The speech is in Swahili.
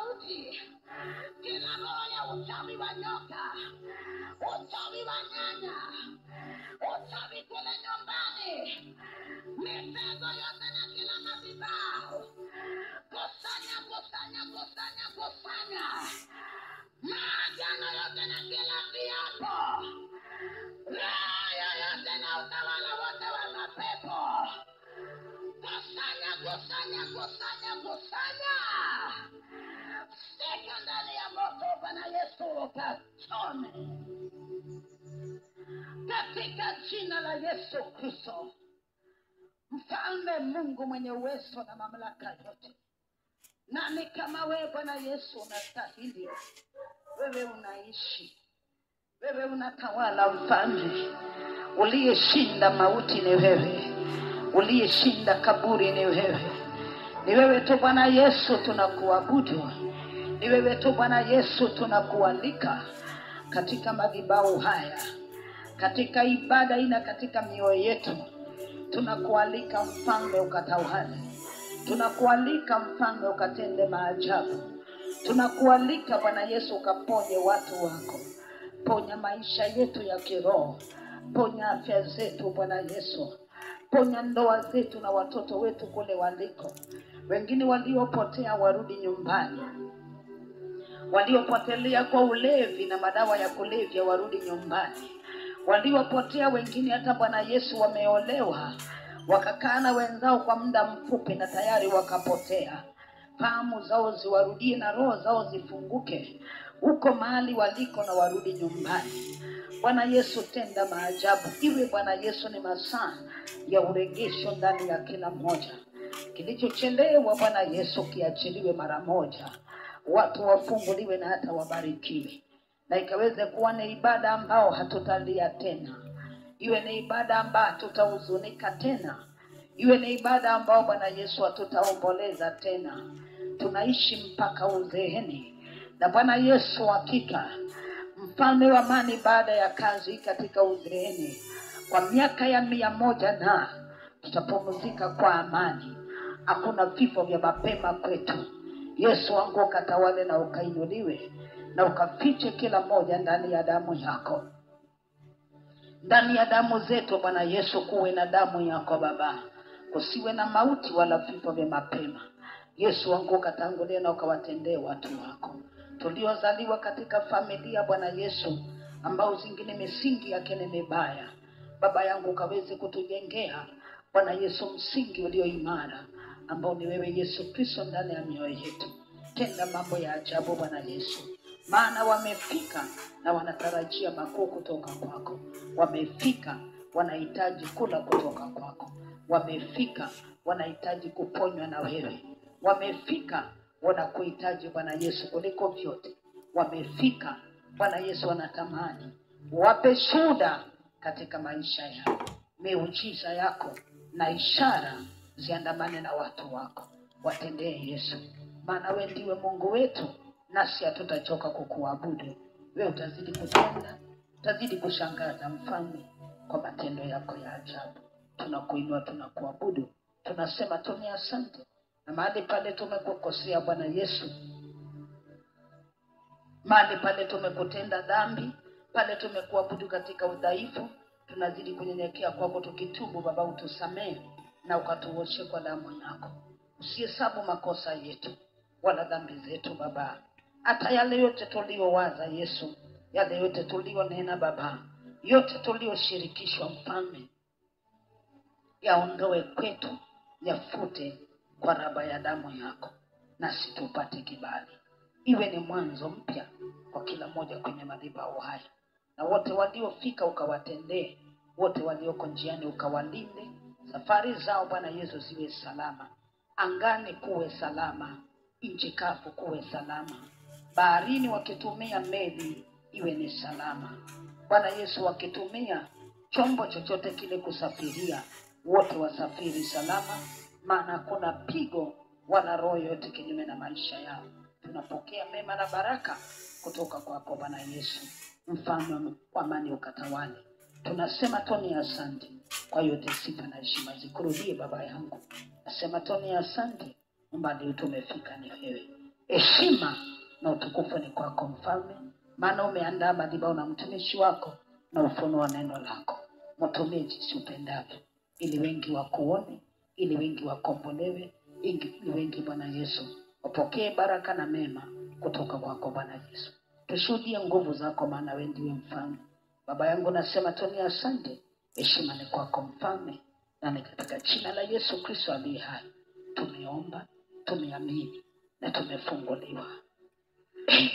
mauti, kila roho ya uchawi wa nyoka, uchawi wa nyanya, uchawi kule nyumbani, mipengo yote na kila madhabahu, kusanya, kusanya, kusanya, kusanya, maagano yote na kila viapo, roho yote na utawala wote wa mapepo, kusanya, kusanya, kusanya, kusanya. Seka ndani ya moto Bwana Yesu ukachome. Katika jina la Yesu Kristo, Mfalme Mungu mwenye uwezo na mamlaka yote. Nani kama wewe Bwana Yesu? Unastahili. Wewe unaishi. Wewe unatawala Mfalme. Uliyeshinda mauti ni wewe. Uliyeshinda kaburi ni wewe. Ni wewe tu Bwana Yesu tunakuabudu. Ni wewe tu Bwana Yesu tunakualika katika madhabahu haya, katika ibada ina, katika mioyo yetu. Tunakualika Mfalme ukatawale. Tunakualika Mfalme ukatende maajabu. Tunakualika Bwana Yesu ukaponye watu wako. Ponya maisha yetu ya kiroho. Ponya afya zetu Bwana Yesu. Ponya ndoa zetu na watoto wetu kule waliko. Wengine waliopotea warudi nyumbani. Waliopotelea kwa ulevi na madawa ya kulevya warudi nyumbani. Waliopotea wengine hata Bwana Yesu wameolewa, wakakaa na wenzao kwa muda mfupi na tayari wakapotea. Fahamu zao ziwarudie na roho zao zifunguke huko mahali waliko na warudi nyumbani. Bwana Yesu tenda maajabu. Iwe Bwana Yesu ni masaa ya uregesho ndani ya kila mmoja. Kilichochelewa Bwana Yesu kiachiliwe mara moja. Watu wafunguliwe na hata wabarikiwe. Na ikaweze kuwa ni ibada ambao hatutalia tena. Iwe ni ibada ambao hatutahuzunika tena. Iwe ni ibada ambao Bwana Yesu hatutaomboleza tena. Tunaishi mpaka uzeeni. Na Bwana Yesu hakika Mfalme wa amani, baada ya kazi katika uzeeni kwa miaka ya 100 na tutapumzika kwa amani. Hakuna vifo vya mapema kwetu. Yesu wangu ukatawale na ukainuliwe na ukafiche kila moja ndani ya damu yako. Ndani ya damu zetu Bwana Yesu kuwe na damu yako Baba. Kusiwe na mauti wala vifo vya mapema. Yesu wangu ukatangulie na ukawatendee watu wako. Tuliozaliwa katika familia Bwana Yesu ambao zingine misingi yake ni mibaya, Baba yangu ukaweze kutujengea Bwana Yesu msingi ulio imara ambao ni wewe Yesu Kristo ndani ya mioyo yetu. Tenda mambo ya ajabu Bwana Yesu. Maana wamefika na wanatarajia makuu kutoka kwako. Wamefika wanahitaji kula kutoka kwako. Wamefika wanahitaji kuponywa na wewe. Wamefika wanakuhitaji Bwana Yesu kuliko vyote. Wamefika Bwana Yesu wanatamani wape shuhuda katika maisha yao. Miujiza yako na ishara ziandamane na watu wako. Watendee Yesu. Maana wewe ndiwe Mungu wetu, nasi hatutachoka kukuabudu. Wewe utazidi kutenda, utazidi kushangaza Mfalme kwa matendo yako ya ajabu. Tunakuinua, tunakuabudu. Tunasema tuni asante. Na mahali pale tumekukosea Bwana Yesu, mahali pale tumekutenda dhambi, pale tumekuabudu katika udhaifu, tunazidi kunyenyekea kwako tukitubu Baba, utusamehe na ukatuoshe kwa damu yako. Usihesabu makosa yetu wala dhambi zetu Baba. Hata yale yote tuliowaza Yesu, yale yote tulionena Baba, yote tulioshirikishwa Mfalme, yaondoe kwetu, yafute kwa raba ya damu yako, nasi tupate kibali. Iwe ni mwanzo mpya kwa kila moja kwenye madhabahu haya. Na wote waliofika ukawatendee, wote walioko njiani ukawalinde. Safari zao Bwana Yesu ziwe salama. Angani kuwe salama, nchi kavu kuwe salama. Baharini wakitumia meli iwe ni salama. Bwana Yesu wakitumia chombo chochote kile kusafiria, wote wasafiri salama. Maana kuna pigo wala roho yote kinyume na maisha yao. Tunapokea mema na baraka kutoka kwako Bwana Yesu. Mfalme wa amani ukatawale. Tunasema toni asante kwa yote, sifa na heshima zikurudie Baba yangu. Nasema toni asante, mbali tumefika ni wewe. Heshima na utukufu ni kwako Mfalme, maana umeandaa madhabahu na mtumishi wako na ufunua neno lako. Mtumie jinsi upendavyo, ili wengi wakuone, ili wengi wakombolewe, ili wengi Bwana Yesu wapokee baraka na mema kutoka kwako Bwana Yesu. Tushuhudie nguvu zako, maana wewe ndiwe Mfalme. Baba yangu nasema toni asante. Heshima ni kwako Mfalme, na ni katika jina la Yesu Kristo aliye hai tumeomba, tumeamini na tumefunguliwa. Amen.